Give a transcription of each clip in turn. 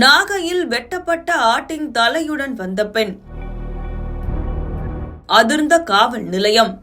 நாகையில் வெட்டப்பட்ட ஆட்டின் தலையுடன் வந்த பெண். அதிர்ந்த காவல் நிலையம்.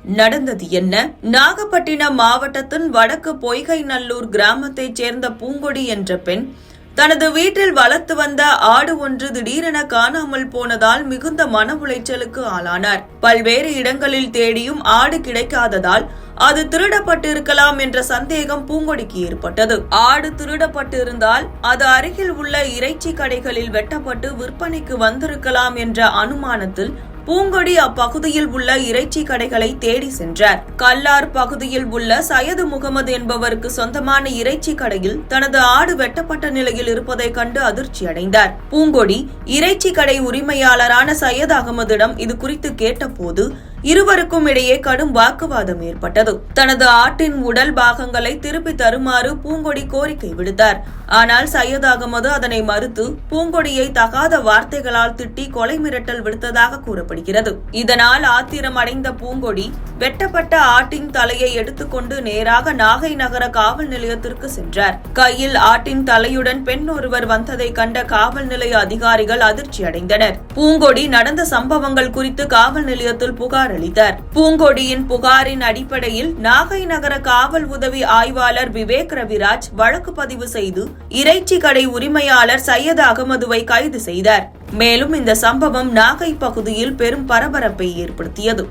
நடந்தது என்ன? நாகப்பட்டினம் மாவட்டத்தின் வடக்கு பொய்கைநல்லூர் கிராமத்தைச் சேர்ந்த பூங்கொடி என்ற பெண் தனது வீட்டில் வளர்த்து வந்த ஆடு ஒன்று திடீரென காணாமல் போனதால் மிகுந்த மன உளைச்சலுக்கு ஆளானார். பல்வேறு இடங்களில் தேடியும் ஆடு கிடைக்காததால் அது திருடப்பட்டிருக்கலாம் என்ற சந்தேகம் பூங்கொடிக்கு ஏற்பட்டது. ஆடு திருடப்பட்டிருந்தால் அது அருகில் உள்ள இறைச்சி கடைகளில் வெட்டப்பட்டு விற்பனைக்கு வந்திருக்கலாம் என்ற அனுமானத்தில் பூங்கொடி அப்பகுதியில் உள்ள இறைச்சி கடைகளை தேடி சென்றார். கல்லார் பகுதியில் உள்ள சையது முகமது என்பவருக்கு சொந்தமான இறைச்சி கடையில் தனது ஆடு வெட்டப்பட்ட நிலையில் இருப்பதை கண்டு அதிர்ச்சி அடைந்தார். பூங்கொடி இறைச்சி கடை உரிமையாளரான சையத் அகமதிடம் இது குறித்து கேட்டபோது இருவருக்கும் இடையே கடும் வாக்குவாதம் ஏற்பட்டது. தனது ஆட்டின் உடல் பாகங்களை திருப்பி தருமாறு பூங்கொடி கோரிக்கை விடுத்தார். ஆனால் சையத் அகமது அதனை மறுத்து பூங்கொடியை தகாத வார்த்தைகளால் திட்டி கொலை மிரட்டல் விடுத்ததாக கூறப்படுகிறது. இதனால் ஆத்திரம் அடைந்த பூங்கொடி வெட்டப்பட்ட ஆட்டின் தலையை எடுத்துக்கொண்டு நேராக நாகை நகர காவல் நிலையத்திற்கு சென்றார். கையில் ஆட்டின் தலையுடன் பெண் ஒருவர் வந்ததை கண்ட காவல் நிலைய அதிகாரிகள் அதிர்ச்சி அடைந்தனர். பூங்கொடி நடந்த சம்பவங்கள் குறித்து காவல் நிலையத்தில் புகார் அளித்தார். பூங்கொடியின் புகாரின் அடிப்படையில் நாகை நகர காவல் உதவி ஆய்வாளர் விவேக் ரவிராஜ் வழக்கு பதிவு செய்து இறைச்சி கடை உரிமையாளர் சையத் அகமதுவை கைது செய்தார். மேலும் இந்த சம்பவம் நாகை பகுதியில் பெரும் பரபரப்பை ஏற்படுத்தியது.